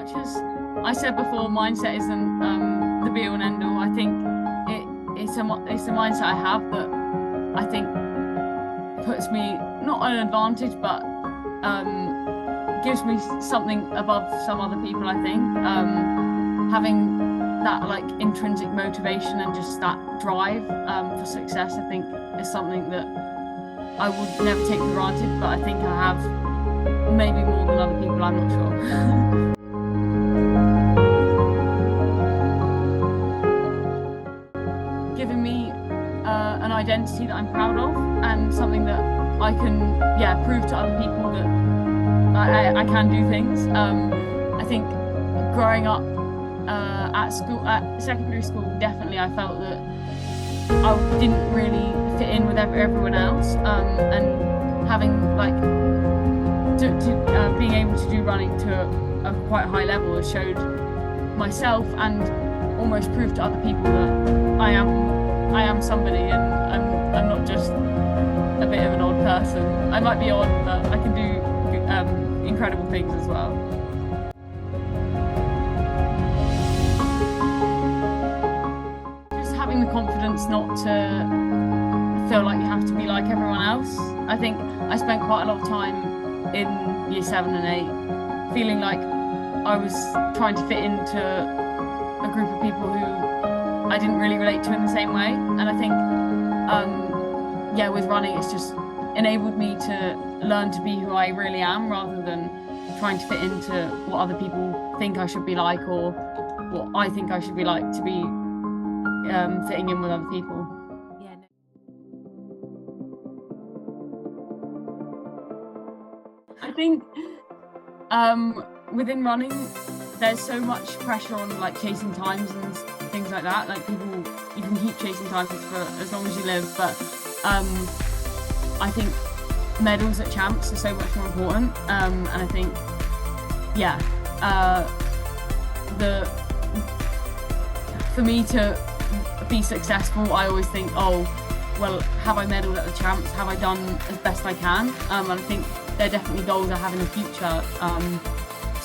much as I said before, mindset isn't the be all and end all. I think it's a mindset I have that I think puts me not at an advantage, but gives me something above some other people. I think having that like intrinsic motivation and just that drive for success, I think is something that I would never take for granted, but I think I have maybe more than other people, I'm not sure. Giving me an identity that I'm proud of and something that I can prove to other people that I can do things. I think growing up at secondary school, definitely I felt that I didn't really fit in with everyone else, and having like being able to do running to a quite high level has showed myself and almost proved to other people that I am somebody, and I'm not just a bit of an odd person. I might be odd, but I can do incredible things as well. Just having the confidence not to feel like you have to be like everyone else. I think I spent quite a lot of time in year 7 and 8 feeling like I was trying to fit into a group of people who I didn't really relate to in the same way, and I think with running it's just enabled me to learn to be who I really am rather than trying to fit into what other people think I should be like or what I think I should be like to be fitting in with other people. I think within running there's so much pressure on like chasing times and things like that. Like you can keep chasing times for as long as you live, but I think medals at champs are so much more important, and I think for me to be successful, I always think, oh well, have I medalled at the champs? Have I done as best I can? And I think there are definitely goals I have in the future.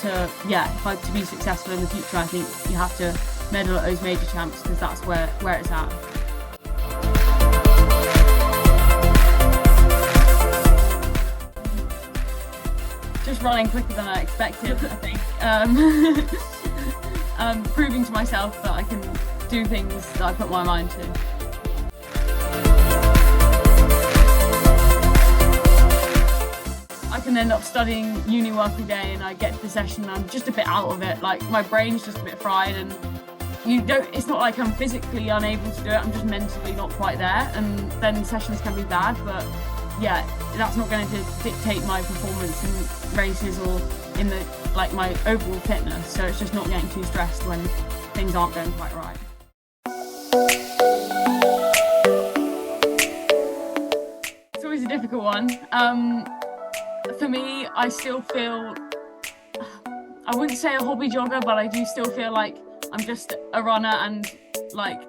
To be successful in the future, I think you have to medal at those major champs because that's where it's at. Just running quicker than I expected, I think. Proving to myself that I can do things that I put my mind to. I can end up studying uni work all day and I get to the session and I'm just a bit out of it. Like my brain's just a bit fried, and it's not like I'm physically unable to do it, I'm just mentally not quite there, and then sessions can be bad, but that's not going to dictate my performance in races or in my overall fitness. So it's just not getting too stressed when things aren't going quite right. It's always a difficult one. For me, I still feel, I wouldn't say a hobby jogger, but I do still feel like I'm just a runner and like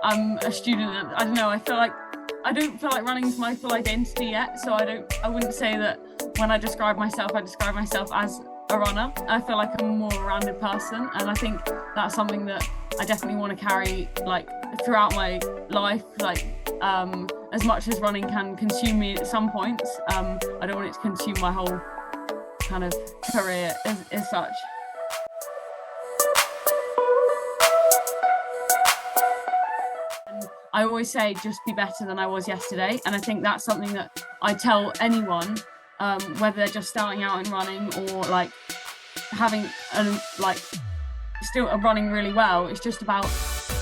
I'm a student. I don't know, I don't feel like running is my full identity yet, so I wouldn't say that when I describe myself as a runner. I feel like I'm a more rounded person, and I think that's something that I definitely want to carry like throughout my life. Like as much as running can consume me at some points, I don't want it to consume my whole kind of career as such. I always say just be better than I was yesterday, and I think that's something that I tell anyone, whether they're just starting out in running or like having still running really well. It's just about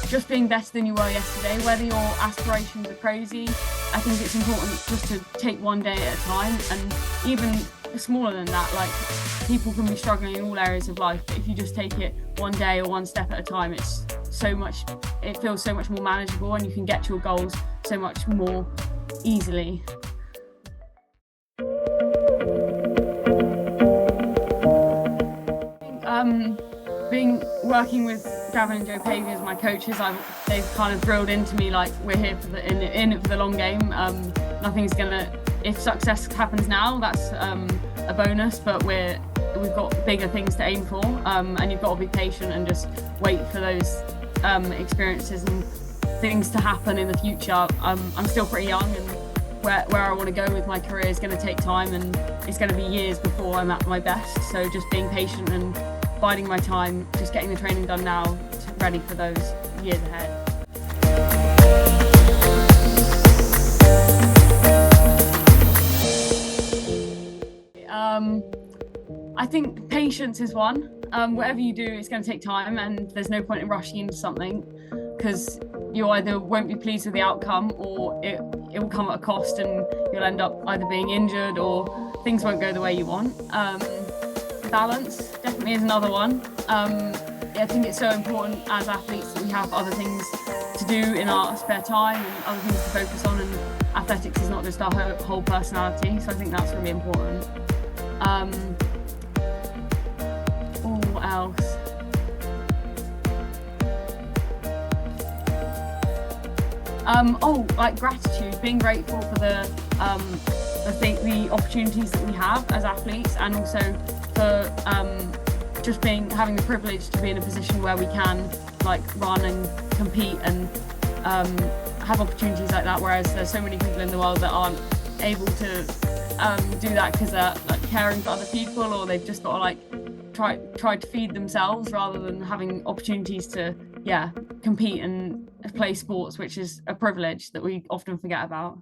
just being better than you were yesterday, whether your aspirations are crazy. I think it's important just to take one day at a time, and even smaller than that, like people can be struggling in all areas of life, but if you just take it one day or one step at a time, it feels so much more manageable, and you can get to your goals so much more easily. Working with Gavin and Joe Pavey as my coaches, they've kind of drilled into me like we're here in it for the long game. Nothing's gonna, if success happens now, that's a bonus, but we're we've got bigger things to aim for, and you've got to be patient and just wait for those experiences and things to happen in the future. I'm still pretty young, and where I want to go with my career is going to take time, and it's going to be years before I'm at my best. So just being patient and biding my time, just getting the training done now, ready for those years ahead. I think patience is one. Whatever you do, it's going to take time, and there's no point in rushing into something, because you either won't be pleased with the outcome, or it will come at a cost and you'll end up either being injured or things won't go the way you want. Balance definitely is another one. I think it's so important as athletes that we have other things to do in our spare time and other things to focus on, and athletics is not just our whole personality, so I think that's really important. What else? Like gratitude, being grateful for the opportunities that we have as athletes, and also for just having the privilege to be in a position where we can like run and compete and have opportunities like that, whereas there's so many people in the world that aren't able to do that because they're like caring for other people, or they've just got to like try to feed themselves rather than having opportunities to compete and play sports, which is a privilege that we often forget about.